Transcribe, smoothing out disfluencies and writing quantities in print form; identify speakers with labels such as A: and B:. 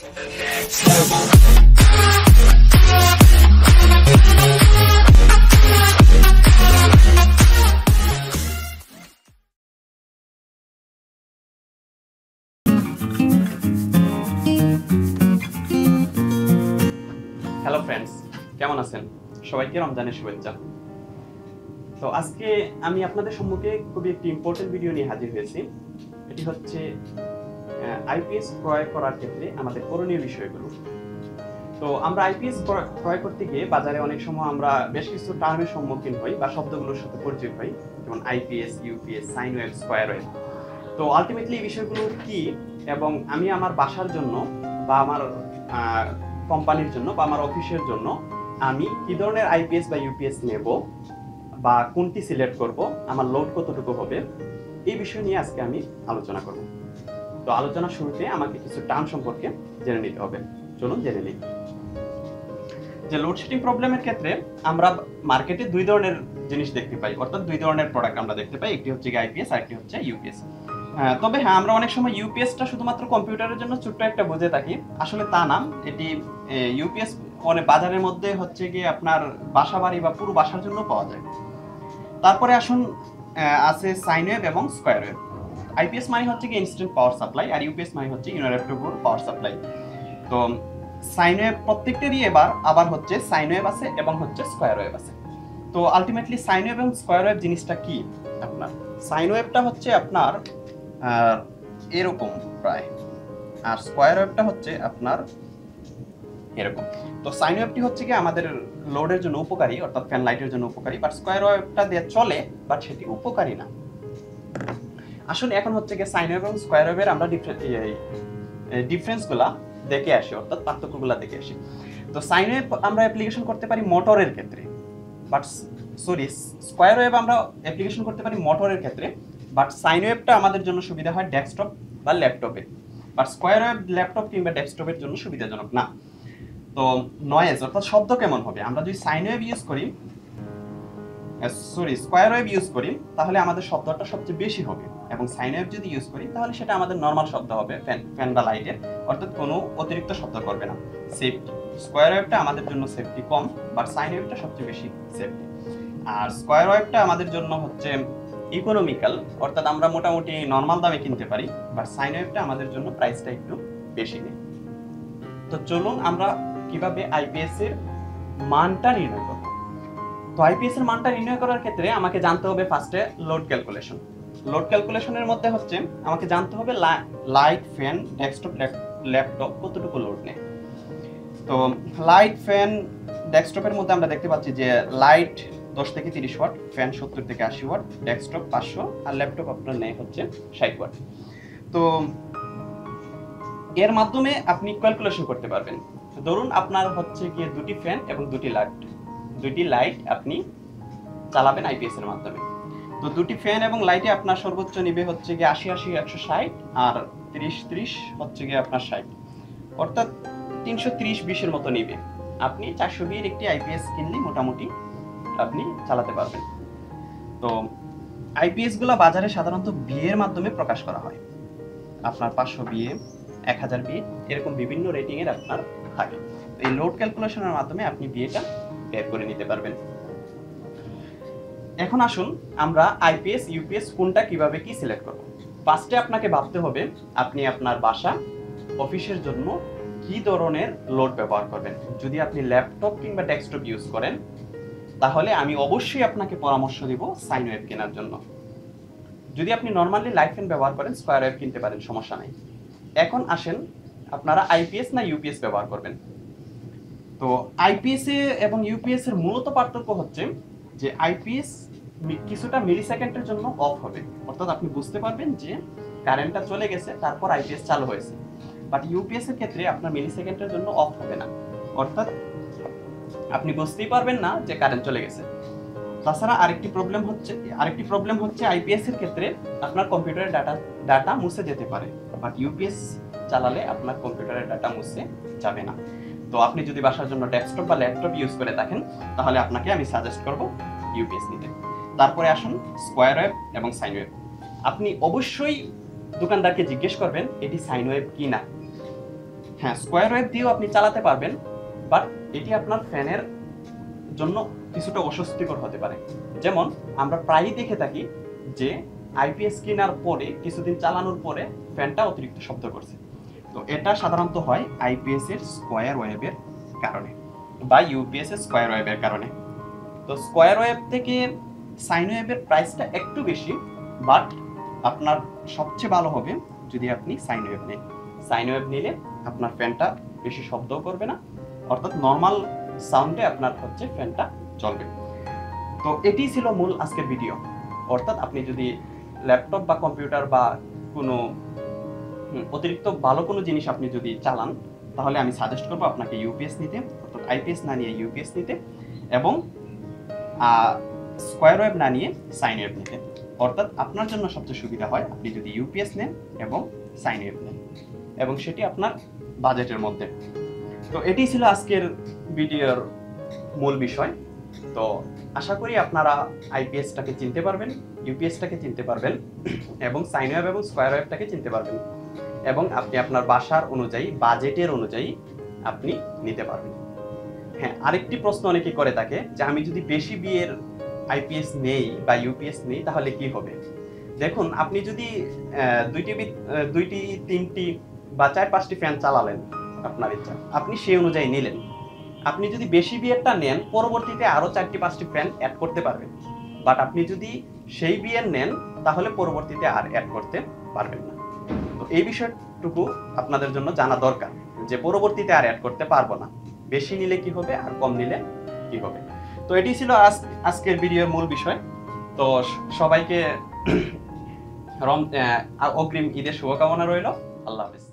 A: Hello friends, কেমন আছেন? সবাইকে রমজানের শুভেচ্ছা। তো আজকে আমি আপনাদের সম্মুখে খুবই একটি ইম্পর্টেন্ট ভিডিও নিয়ে হাজির হয়েছি। এটি হচ্ছে আইপিএস ক্রয় করার ক্ষেত্রে আমাদের করণীয় বিষয়গুলো। তো আমরা আইপিএস ক্রয় করতে গিয়ে বাজারে অনেক সময় আমরা বেশ কিছু টার্মের সম্মুখীন হই বা শব্দগুলোর সাথে পরিচিত হই, যেমন IPS, UPS, sine wave, square wave. তো আলটিমেটলি এই বিষয়গুলো কি এবং আমি আমার বাসার জন্য বা আমার কোম্পানির জন্য বা আমার অফিসের জন্য আমি কি ধরনের আইপিএস বা ইউপিএস নেব বা কোনটি সিলেক্ট করব, আমার লোড কতটুকু হবে, এই বিষয় নিয়ে আজকে আমি আলোচনা করব। তো আলোচনা শুরুতে আমাকে কিছু টার্ম সম্পর্কে জেনে নিতে হবে। চলুন জেনে নিই। যে লোডশেডিং প্রবলেমের ক্ষেত্রে আমরা মার্কেটে দুই ধরনের জিনিস দেখতে পাই, অর্থাৎ দুই ধরনের প্রোডাক্ট আমরা দেখতে পাই। একটি হচ্ছে আইপিএস আর একটি হচ্ছে ইউপিএস। তবে হ্যাঁ, আমরা অনেক সময় ইউপিএসটা শুধুমাত্র কম্পিউটারের জন্য ছোট্ট একটা বুঝে থাকি, আসলে তা না। এটি ইউপিএস মানে বাজারের মধ্যে হচ্ছে গিয়ে আপনার বাসা বাড়ি বা পুরো বাসার জন্য পাওয়া যায়। তারপরে আসুন আছে সাইন ওয়েভ এবং স্কয়ার ওয়েভ। আইপিএস মানে হচ্ছে কি ইনস্ট্যান্ট পাওয়ার সাপ্লাই, আর ইউপিএস মানে হচ্ছে ইউনিরেক্টেবল পাওয়ার সাপ্লাই। তো সাইন ওয়েভ প্রত্যেকটারই আবার হচ্ছে সাইন ওয়েভ আছে এবং হচ্ছে স্কয়ার ওয়েভ আছে। তো আলটিমেটলি সাইন ওয়েভ এবং স্কয়ার ওয়েভ জিনিসটা কি? আপনার সাইন ওয়েভটা হচ্ছে আপনার এরকম প্রায়, আর স্কয়ার ওয়েভটা হচ্ছে আপনার এরকম। তো সাইন ওয়েভটি হচ্ছে কি আমাদের লোডের জন্য উপকারী, অর্থাৎ ফ্যান লাইটের জন্য উপকারী, বাট স্কয়ার ওয়েভটা দিয়ে চলে, বাট সেটি উপকারী না। আসলে এখন হচ্ছে কি সাইন ওয়েভ এবং স্কয়ার ওয়েভের আমরা ডিফারেন্সগুলা দেখে আসি, অর্থাৎ পার্থক্যগুলা দেখে আসি। তো সাইন ওয়েভ আমরা অ্যাপ্লিকেশন করতে পারি মোটরের ক্ষেত্রে, বাট স্কয়ার ওয়েভ আমরা অ্যাপ্লিকেশন করতে পারি মোটরের ক্ষেত্রে, বাট সাইন ওয়েভটা আমাদের জন্য সুবিধা হয় ডেস্কটপ বা ল্যাপটপে, বাট স্কয়ার ওয়েভ ল্যাপটপ কিংবা ডেস্কটপের জন্য সুবিধাজনক না। তো নয়েজ অর্থাৎ শব্দ কেমন হবে? আমরা যদি সাইন ওয়েভ ইউজ করি, স্কয়ার ওয়েভ ইউজ করি, তাহলে আমাদের শব্দটা সবচেয়ে বেশি হবে, এবং সাইন ওয়েভ যদি ইউজ করি তাহলে সেটা আমাদের নরমাল শব্দ হবে, ফ্যান বা লাইটের, অর্থাৎ কোনো অতিরিক্ত শব্দ করবে না। সেফটি, স্কয়ার ওয়েভটা আমাদের জন্য সেফটি কম, বাট সাইন ওয়েভটা সবচেয়ে বেশি সেফটি। আর স্কয়ার ওয়েভটা আমাদের জন্য হচ্ছে ইকোনমিক্যাল, অর্থাৎ আমরা মোটামুটি নরমাল দামে কিনতে পারি, বাট সাইন ওয়েভটা আমাদের জন্য প্রাইসটা একটু বেশি নেই। তো চলুন আমরা কিভাবে আইপিএস এর মানটা নির্ণয় করব। তো আইপিএস এর মানটা নির্ণয় করার ক্ষেত্রে আমাকে জানতে হবে ফার্স্টে লোড ক্যালকুলেশন। লোড ক্যালকুলেশনের মধ্যে হচ্ছে আমাকে জানতে হবে লাইট, ফ্যান, ডেস্কটপ, ল্যাপটপ কতটুকু লোড নেয়। তো লাইট, ফ্যান, ডেস্কটপের মধ্যে আমরা দেখতে পাচ্ছি যে লাইট 10 থেকে 30 ওয়াট, ফ্যান 70 থেকে 80 ওয়াট, ডেস্কটপ 500, আর ল্যাপটপ আপনার নেয় হচ্ছে 60 ওয়াট। তো এর মাধ্যমে আপনি ক্যালকুলেশন করতে পারবেন। ধরুন আপনার হচ্ছে গিয়ে দুটি ফ্যান এবং দুটি লাইট আপনি চালাবেন আইপিএস এর মাধ্যমে। তো দুটি ফ্যান এবং লাইটে আপনার সর্বোচ্চ নিবে হচ্ছে গিয়ে 80, 160, আর 30 হচ্ছে গিয়ে আপনার 60, অর্থাৎ 330-20 এর মতো নিবে। আপনি 420 এর একটি আইপিএস কিনলে মোটামুটি আপনি চালাতে পারবেন। তো আইপিএস গুলা বাজারে সাধারণত বিএর মাধ্যমে প্রকাশ করা হয়। আপনার 500 বিএ, 1000 বিএ, এরকম বিভিন্ন রেটিং এর আপনার থাকে। তো এই লোড ক্যালকুলেশনের মাধ্যমে আপনি বিএটা বের করে নিতে পারবেন। এখন আসুন আমরা আইপিএস, ইউপিএস কোনটা কিভাবে কি সিলেক্ট করব। ফার্স্টে আপনাকে ভাবতে হবে আপনি আপনার বাসা, অফিসের জন্য কি ধরনের লোড ব্যবহার করবেন। যদি আপনি ল্যাপটপ কিংবা ডেস্কটপ ইউজ করেন, তাহলে আমি অবশ্যই আপনাকে পরামর্শ দিব সাইন ওয়েভ কেনার জন্য। যদি আপনি নরমালি লাইট ফ্যান ব্যবহার করেন, স্কয়ার ওয়েভ কিনতে পারেন, সমস্যা নাই। এখন আসেন আপনারা আইপিএস না ইউপিএস ব্যবহার করবেন। তো আইপিএস এবং ইউপিএস এর মূলত পার্থক্য হচ্ছে যে আইপিএস কিছুটা মিলি সেকেন্ডের জন্য অফ হবে, অর্থাৎ আপনি বুঝতে পারবেন যে কারেন্টটা চলে গেছে, তারপর আইপিএস চালু হয়েছে। বাট ইউপিএস এর ক্ষেত্রে আপনার মিলি সেকেন্ডের জন্য অফ হবে না, অর্থাৎ আপনি বুঝতেই পারবেন না যে কারেন্ট চলে গেছে। তাছাড়া আরেকটি প্রবলেম হচ্ছে আইপিএস এর ক্ষেত্রে আপনার কম্পিউটারের ডাটা মুছে যেতে পারে, বাট ইউপিএস চালালে আপনার কম্পিউটারের ডাটা মুছে যাবে না। তো আপনি যদি বাসার জন্য ডেস্কটপ বা ল্যাপটপ ইউজ করে থাকেন, তাহলে আপনাকে আমি সাজেস্ট করব ইউপিএস নিতে। তারপরে আসুন স্কয়ার ওয়েভ এবং সাইন ওয়েভ। আপনি অবশ্যই দোকানদারকে জিজ্ঞেস করবেন এটি সাইন ওয়েভ কি না। হ্যাঁ, স্কোয়ার ওয়েভ দিয়েও আপনি চালাতে পারবেন, বাট এটি আপনার ফ্যানের জন্য কিছুটা অস্বস্তিকর হতে পারে। যেমন আমরা প্রায়ই দেখে থাকি যে আইপিএস কেনার পরে কিছুদিন চালানোর পরে ফ্যানটা অতিরিক্ত শব্দ করছে। তো এটা সাধারণত হয় আইপিএস এর স্কোয়ার ওয়েভের কারণে বা ইউপিএস এর স্কোয়ার ওয়েভের কারণে। তো স্কোয়ার ওয়েভ থেকে সাইন ওয়েভের প্রাইসটা একটু বেশি, বাট আপনার সবচেয়ে ভালো হবে যদি আপনি সাইন ওয়েভ নেন। সাইন ওয়েভ নিলে আপনার ফ্যানটা বেশি শব্দও করবে না, অর্থাৎ নর্মাল সাউন্ডে আপনার হচ্ছে ফ্যানটা চলবে। তো এটি ছিল মূল আজকের ভিডিও। অর্থাৎ আপনি যদি ল্যাপটপ বা কম্পিউটার বা কোনো অতিরিক্ত ভালো কোনো জিনিস আপনি যদি চালান, তাহলে আমি সাজেস্ট করবো আপনাকে ইউপিএস নিতে, অর্থাৎ আইপিএস না নিয়ে ইউপিএস নিতে, এবং স্কোয়ার ওয়েভ না নিয়ে সাইন ওয়েভ নিতে। অর্থাৎ আপনার জন্য সবচেয়ে সুবিধা হয় আপনি যদি ইউপিএস নেন এবং সাইন ওয়েভ নেন, এবং সেটি আপনার বাজেটের মধ্যে। তো এটি ছিল আজকের ভিডিওর মূল বিষয়। তো আশা করি আপনারা আইপিএসটাকে চিনতে পারবেন, ইউপিএসটাকে চিনতে পারবেন, এবং সাইন ওয়েভ এবং স্কোয়ার ওয়েভটাকে চিনতে পারবেন, এবং আপনি আপনার বাসার অনুযায়ী, বাজেটের অনুযায়ী আপনি নিতে পারবেন। হ্যাঁ, আরেকটি প্রশ্ন অনেকেই করে থাকে যে আমি যদি বেশি বিয়ের আইপিএস নেই বা ইউপিএস নেই তাহলে কি হবে। দেখুন, আপনি যদি দুইটি তিনটি বা 4-5টি ফ্যান চালালেন, আপনার ইচ্ছা, আপনি সেই অনুযায়ী নিলেন। আপনি যদি বেশি বিয়েরটা নেন, পরবর্তীতে আরো 4-5টি ফ্যান অ্যাড করতে পারবেন, বাট আপনি যদি সেই বিয়ের নেন তাহলে পরবর্তীতে আর অ্যাড করতে পারবেন না। তো এই বিষয়টুকু আপনাদের জন্য জানা দরকার যে পরবর্তীতে আর অ্যাড করতে পারবো না, বেশি নিলে কি হবে আর কম নিলে কি হবে। তো এটি ছিল আজকের ভিডিওর মূল বিষয়। তো সবাইকে অগ্রিম ঈদের শুভকামনা রইল। আল্লাহ হাফেজ।